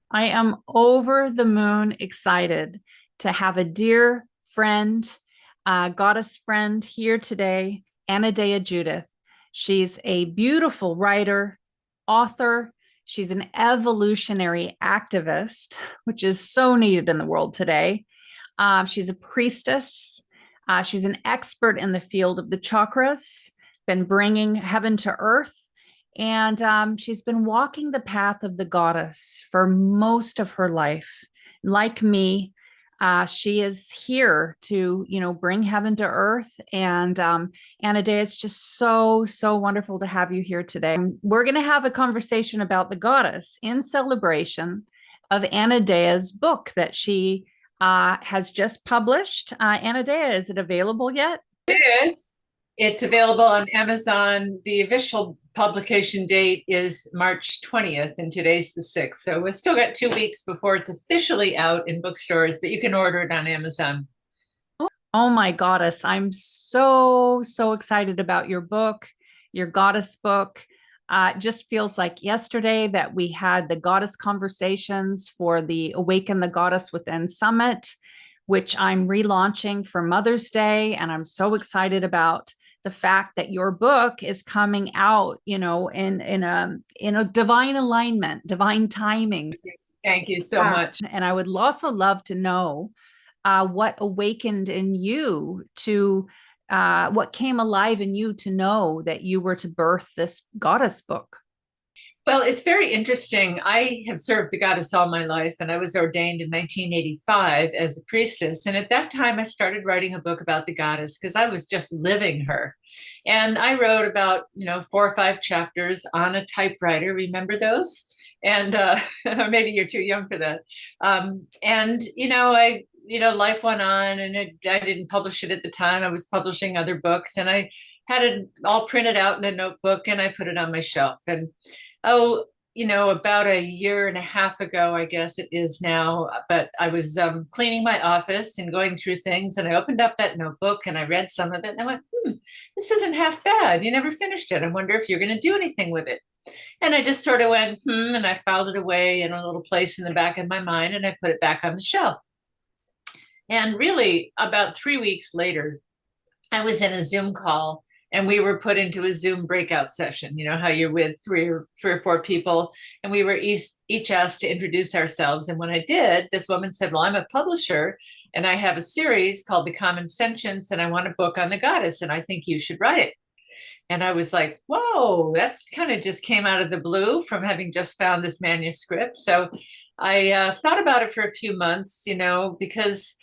I am over the moon excited to have a dear friend, goddess friend here today, Anodea Judith. She's a beautiful writer, author. She's an evolutionary activist, which is so needed in the world today. She's a priestess. She's an expert in the field of the chakras, been bringing heaven to earth. And she's been walking the path of the goddess for most of her life. Like me, she is here to, bring heaven to earth. And Anodea, it's just so wonderful to have you here today. We're going to have a conversation about the goddess in celebration of Anodea's book that she has just published. Anodea, is it available yet? It is. It's available on Amazon. The official publication date is March 20th, and today's the 6th. So we've still got 2 weeks before it's officially out in bookstores, but you can order it on Amazon. Oh my goddess, I'm so excited about your book, your goddess book. It just feels like yesterday that we had the goddess conversations for the Awaken the Goddess Within Summit, which I'm relaunching for Mother's Day. And I'm so excited about the fact that your book is coming out, in a divine alignment, divine timing. Thank you so much. And I would also love to know what awakened in you to what came alive in you to know that you were to birth this goddess book. Well, it's very interesting. I have served the goddess all my life, and I was ordained in 1985 as a priestess. And at that time, I started writing a book about the goddess because I was just living her. And I wrote about, 4 or 5 chapters on a typewriter. Remember those? And maybe you're too young for that. Life went on, and I didn't publish it at the time. I was publishing other books, and I had it all printed out in a notebook, and I put it on my shelf. And oh, about a year and a half ago, I guess it is now, but I was cleaning my office and going through things, and I opened up that notebook and I read some of it, and I went, this isn't half bad. You never finished it. I wonder if you're going to do anything with it. And I just sort of went, and I filed it away in a little place in the back of my mind, and I put it back on the shelf. And really, about 3 weeks later, I was in a Zoom call, and we were put into a Zoom breakout session. You know how you're with three or four people, and we were each asked to introduce ourselves. And when I did, this woman said, "Well, I'm a publisher, and I have a series called The Common Sentience, and I want a book on the goddess, and I think you should write it." And I was like, "Whoa, that's kind of just came out of the blue from having just found this manuscript." So I thought about it for a few months, because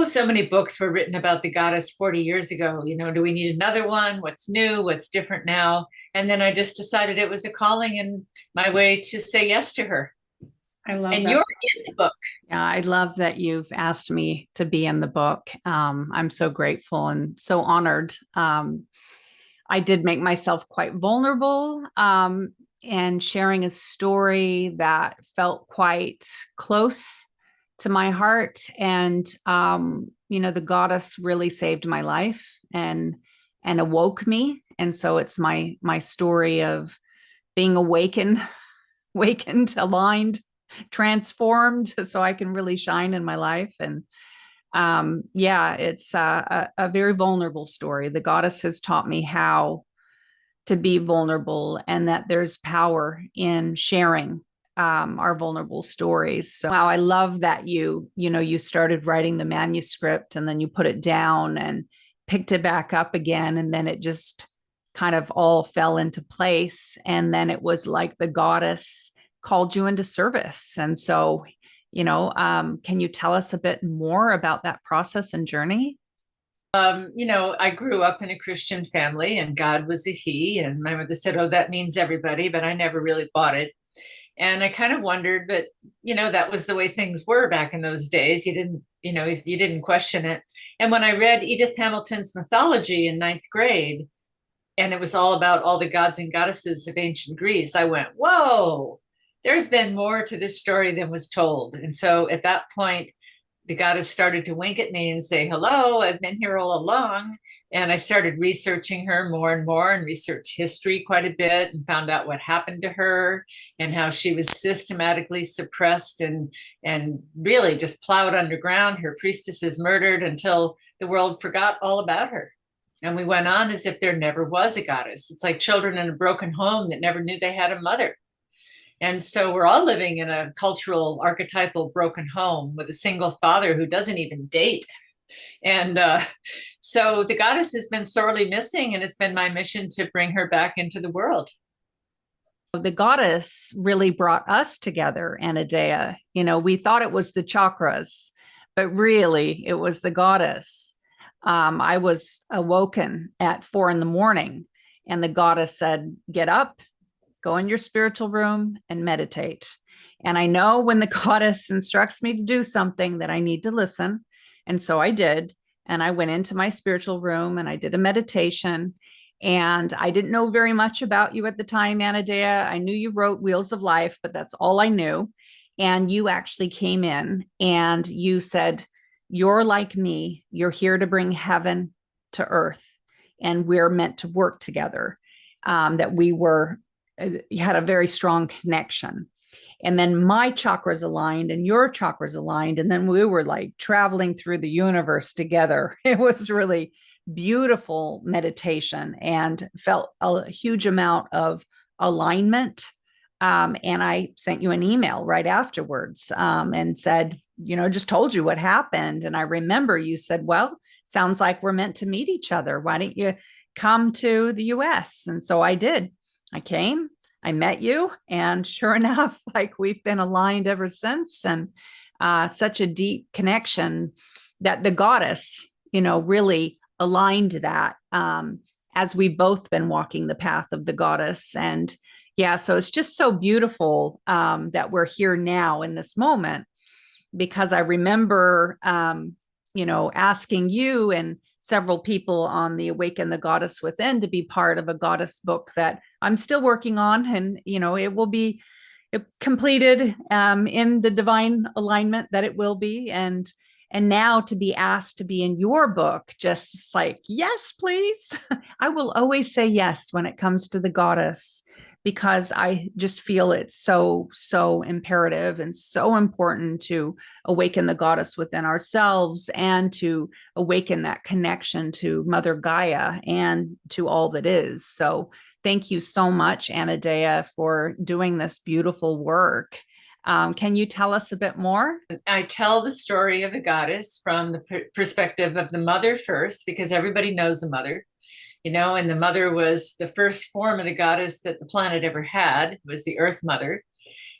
so many books were written about the goddess 40 years ago. Do we need another one? What's new? What's different now? And then I just decided it was a calling and my way to say yes to her. I love And that. you're in the book. Yeah, I love that you've asked me to be in the book. I'm so grateful and so honored. I did make myself quite vulnerable and sharing a story that felt quite close to my heart. And, the goddess really saved my life and awoke me. And so it's my story of being awakened, aligned, transformed so I can really shine in my life. And it's a very vulnerable story. The goddess has taught me how to be vulnerable and that there's power in sharing our vulnerable stories. So wow, I love that you started writing the manuscript and then you put it down and picked it back up again. And then it just kind of all fell into place. And then it was like the goddess called you into service. And so, can you tell us a bit more about that process and journey? I grew up in a Christian family and God was a he. And my mother said, "Oh, that means everybody," but I never really bought it. And I kind of wondered, but that was the way things were back in those days. You didn't question it. And when I read Edith Hamilton's mythology in ninth grade, and it was all about all the gods and goddesses of ancient Greece, I went, whoa, there's been more to this story than was told. And so at that point, the goddess started to wink at me and say, hello, I've been here all along. And I started researching her more and more and researched history quite a bit and found out what happened to her and how she was systematically suppressed and really just plowed underground. Her priestesses murdered until the world forgot all about her. And we went on as if there never was a goddess. It's like children in a broken home that never knew they had a mother. And so we're all living in a cultural, archetypal broken home with a single father who doesn't even date. And so the goddess has been sorely missing, and it's been my mission to bring her back into the world. The goddess really brought us together, Anodea. We thought it was the chakras, but really it was the goddess. I was awoken at 4 a.m, and the goddess said, get up, go in your spiritual room and meditate. And I know when the goddess instructs me to do something that I need to listen. And so I did. And I went into my spiritual room and I did a meditation. And I didn't know very much about you at the time, Anodea. I knew you wrote Wheels of Life, but that's all I knew. And you actually came in and you said, you're like me. You're here to bring heaven to earth. And we're meant to work together. That we were, you had a very strong connection. And then my chakras aligned and your chakras aligned. And then we were like traveling through the universe together. It was really beautiful meditation and felt a huge amount of alignment. And I sent you an email right afterwards and said, just told you what happened. And I remember you said, well, sounds like we're meant to meet each other. Why don't you come to the US? And so I did. I came, I met you, and sure enough, like we've been aligned ever since, and such a deep connection that the goddess, really aligned that as we've both been walking the path of the goddess. And yeah, so it's just so beautiful that we're here now in this moment, because I remember, asking you and several people on the Awaken the Goddess Within to be part of a goddess book that I'm still working on. And, it will be completed in the divine alignment that it will be. And now to be asked to be in your book, just like, yes, please. I will always say yes when it comes to the goddess, because I just feel it's so, so imperative and so important to awaken the goddess within ourselves and to awaken that connection to Mother Gaia and to all that is. So thank you so much, Anodea, for doing this beautiful work. Can you tell us a bit more? I tell the story of the goddess from the perspective of the mother first, because everybody knows a mother. And the mother was the first form of the goddess that the planet ever had. It was the Earth Mother.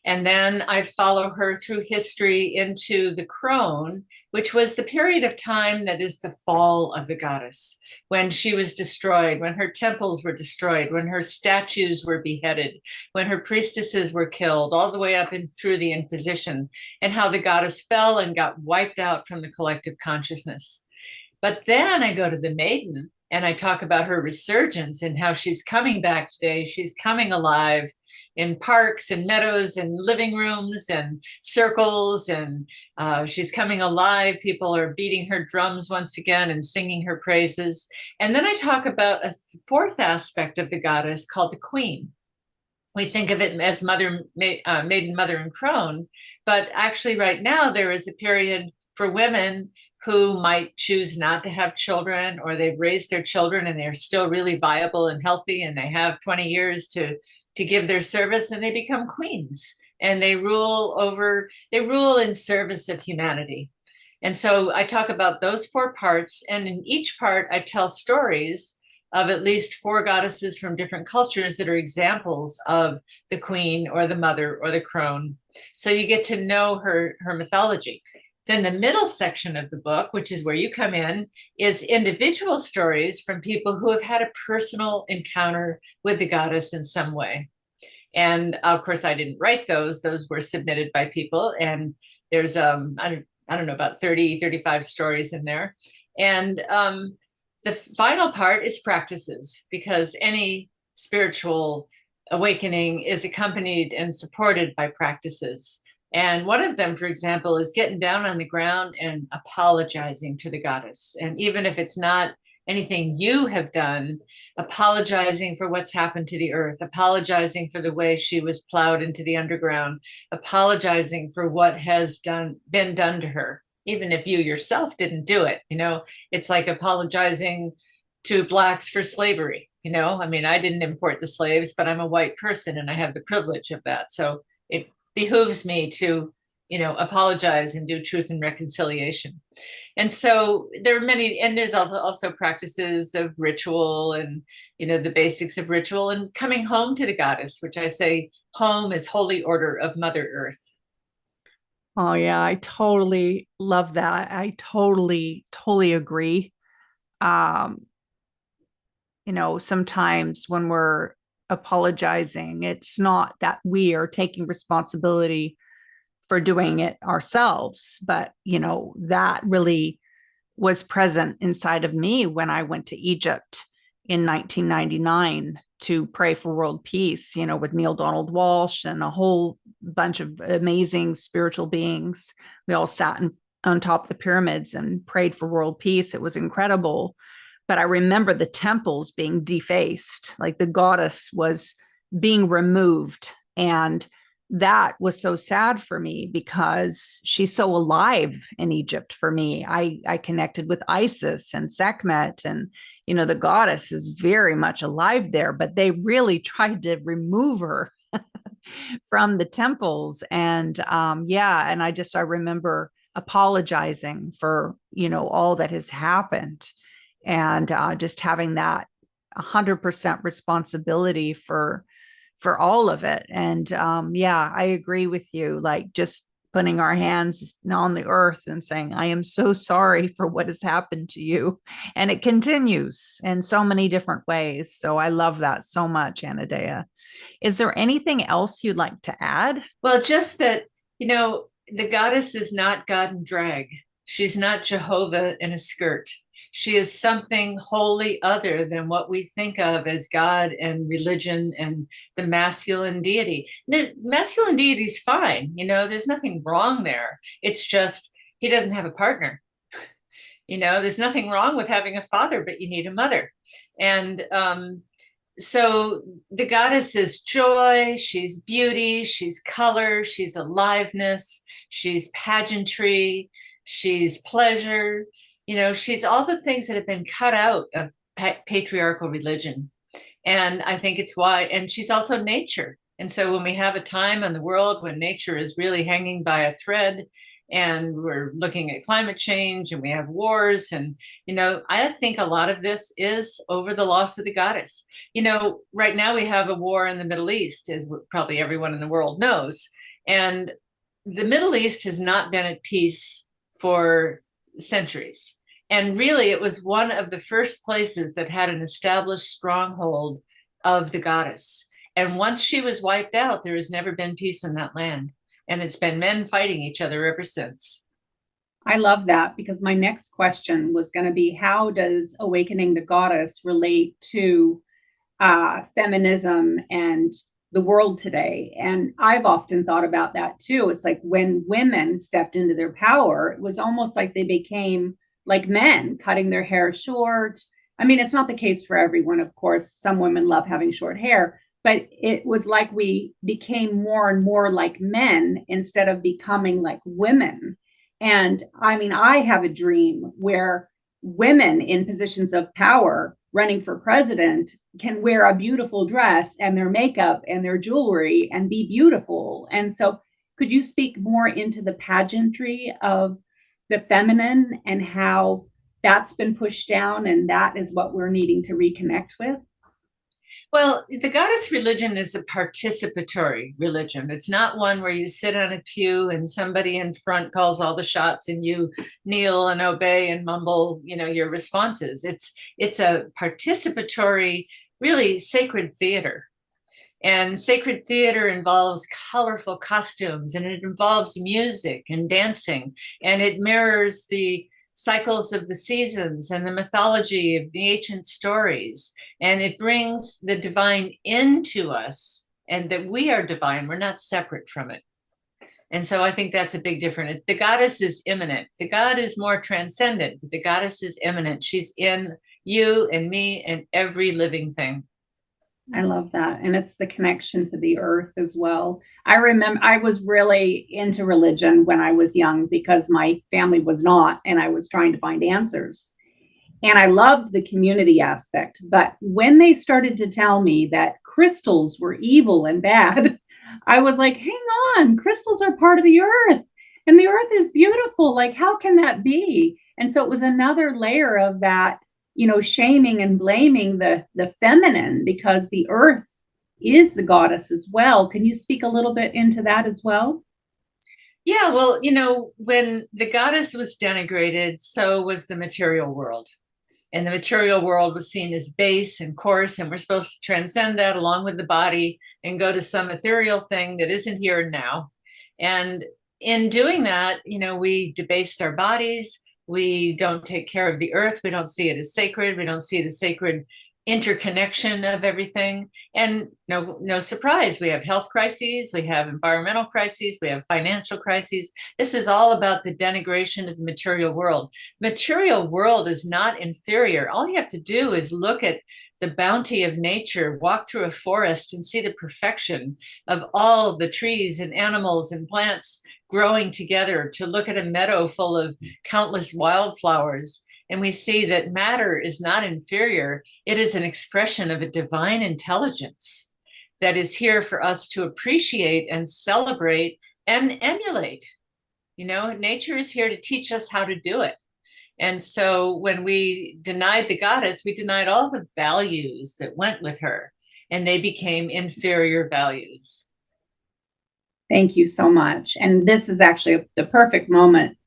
And then I follow her through history into the crone, which was the period of time that is the fall of the goddess, when she was destroyed, when her temples were destroyed, when her statues were beheaded, when her priestesses were killed, all the way up and through the Inquisition, and how the goddess fell and got wiped out from the collective consciousness. But then I go to the maiden, and I talk about her resurgence and how she's coming back today. She's coming alive in parks and meadows and living rooms and circles. And she's coming alive. People are beating her drums once again and singing her praises. And then I talk about a fourth aspect of the goddess called the queen. We think of it as maiden, mother, and crone. But actually right now there is a period for women who might choose not to have children, or they've raised their children and they're still really viable and healthy, and they have 20 years to give their service, and they become queens, and they rule in service of humanity. And so I talk about those 4 parts, and in each part I tell stories of at least 4 goddesses from different cultures that are examples of the queen or the mother or the crone. So you get to know her mythology. Then the middle section of the book, which is where you come in, is individual stories from people who have had a personal encounter with the goddess in some way. And of course, I didn't write those. Those were submitted by people. And there's, I don't know, about 30, 35 stories in there. And the final part is practices, because any spiritual awakening is accompanied and supported by practices. And one of them, for example, is getting down on the ground and apologizing to the goddess. And even if it's not anything you have done, apologizing for what's happened to the earth, apologizing for the way she was plowed into the underground, apologizing for what has been done to her, even if you yourself didn't do it. It's like apologizing to Blacks for slavery. I mean, I didn't import the slaves, but I'm a white person and I have the privilege of that. So it behooves me to, apologize and do truth and reconciliation. And so there are many, and there's also practices of ritual and, the basics of ritual and coming home to the goddess, which I say home is holy order of Mother Earth. Oh yeah, I totally love that. I totally agree. Um, sometimes when we're apologizing, it's not that we are taking responsibility for doing it ourselves, but that really was present inside of me when I went to Egypt in 1999 to pray for world peace, with Neil Donald Walsh and a whole bunch of amazing spiritual beings. We all sat on top of the pyramids and prayed for world peace. It was incredible. But I remember the temples being defaced, like the goddess was being removed. And that was so sad for me because she's so alive in Egypt for me. I connected with Isis and Sekhmet, and the goddess is very much alive there, but they really tried to remove her from the temples. And and I remember apologizing for all that has happened, and just having that 100% responsibility for all of it. And I agree with you. Like just putting our hands on the earth and saying, I am so sorry for what has happened to you. And it continues in so many different ways. So I love that so much, Anodea. Is there anything else you'd like to add? Well, just that, the goddess is not God in drag. She's not Jehovah in a skirt. She is something wholly other than what we think of as God and religion and the masculine deity. The masculine deity is fine, there's nothing wrong there. It's just he doesn't have a partner. There's nothing wrong with having a father, but you need a mother. And so the goddess is joy, she's beauty, she's color, she's aliveness, she's pageantry, she's pleasure. She's all the things that have been cut out of patriarchal religion. And I think it's why, and she's also nature. And so when we have a time in the world when nature is really hanging by a thread, and we're looking at climate change and we have wars, and I think a lot of this is over the loss of the goddess. Right now we have a war in the Middle East, as probably everyone in the world knows, and the Middle East has not been at peace for centuries. And really, it was one of the first places that had an established stronghold of the goddess. And once she was wiped out, there has never been peace in that land. And it's been men fighting each other ever since. I love that, because my next question was going to be, how does awakening the goddess relate to feminism and the world today? And I've often thought about that too. It's like when women stepped into their power, it was almost like they became like men, cutting their hair short. I mean, it's not the case for everyone, of course. Some women love having short hair, but it was like we became more and more like men instead of becoming like women. And I mean, I have a dream where women in positions of power running for president can wear a beautiful dress and their makeup and their jewelry and be beautiful. And so could you speak more into the pageantry of the feminine and how that's been pushed down, and that is what we're needing to reconnect with? Well, the goddess religion is a participatory religion. It's not one where you sit on a pew and somebody in front calls all the shots and you kneel and obey and mumble, your responses. It's a participatory, really sacred theater. And sacred theater involves colorful costumes, and it involves music and dancing, and it mirrors the cycles of the seasons and the mythology of the ancient stories. And it brings the divine into us, and that we are divine. We're not separate from it. And so I think that's a big difference. The goddess is immanent. The god is more transcendent, but the goddess is immanent. She's in you and me and every living thing. I love that. And it's the connection to the earth as well. I remember I was really into religion when I was young because my family was not, and I was trying to find answers. And I loved the community aspect. But when they started to tell me that crystals were evil and bad, I was like, hang on, crystals are part of the earth and the earth is beautiful. Like, how can that be? And so it was another layer of that, shaming and blaming the feminine, because the earth is the goddess as well. Can you speak a little bit into that as well? Yeah, well, when the goddess was denigrated, so was the material world. And the material world was seen as base and coarse, and we're supposed to transcend that along with the body and go to some ethereal thing that isn't here and now. And in doing that, we debased our bodies. We don't take care of the earth. We don't see it as sacred. We don't see the sacred interconnection of everything. And no surprise, we have health crises, we have environmental crises, we have financial crises. This is all about the denigration of the material world. Material world is not inferior. All you have to do is look at the bounty of nature, walk through a forest and see the perfection of all of the trees and animals and plants growing together, to look at a meadow full of countless wildflowers. And we see that matter is not inferior. It is an expression of a divine intelligence that is here for us to appreciate and celebrate and emulate. Nature is here to teach us how to do it. And so when we denied the goddess, we denied all the values that went with her, and they became inferior values. Thank you so much. And this is actually the perfect moment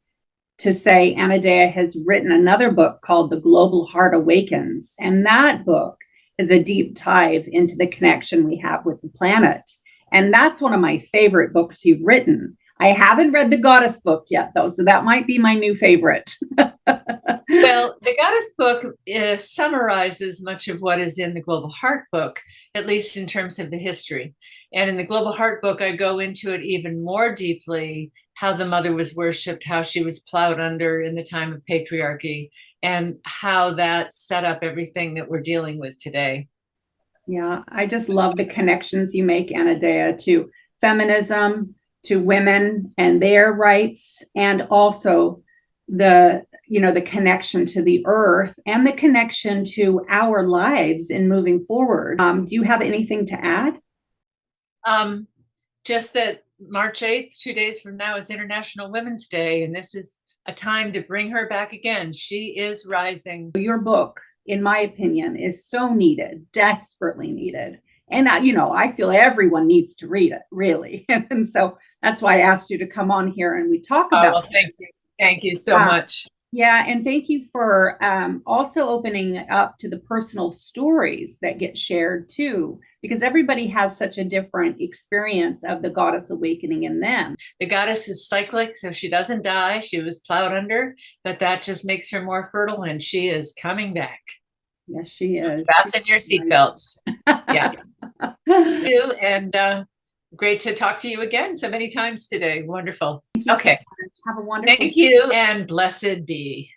to say Anodea has written another book called The Global Heart Awakens. And that book is a deep dive into the connection we have with the planet. And that's one of my favorite books you've written. I haven't read the Goddess book yet, though, so that might be my new favorite. Well, the Goddess book summarizes much of what is in the Global Heart book, at least in terms of the history. And in the Global Heart book, I go into it even more deeply, how the mother was worshipped, how she was plowed under in the time of patriarchy, and how that set up everything that we're dealing with today. Yeah, I just love the connections you make, Anodea, to feminism, to women and their rights, and also the connection to the earth and the connection to our lives in moving forward. Do you have anything to add? Just that March 8th, 2 days from now, is International Women's Day, and this is a time to bring her back again. She is rising. Your book, in my opinion, is so needed, desperately needed. And I feel everyone needs to read it, really. And so that's why I asked you to come on here and we talk about well, thank you. Thank you so much. Yeah, and thank you for also opening it up to the personal stories that get shared too, because everybody has such a different experience of the goddess awakening in them. The goddess is cyclic, so she doesn't die. She was plowed under, but that just makes her more fertile, and she is coming back. Yes, she is. Fasten your seatbelts. Yeah. And great to talk to you again so many times today. Wonderful. Okay. So have a wonderful Thank you, and blessed be.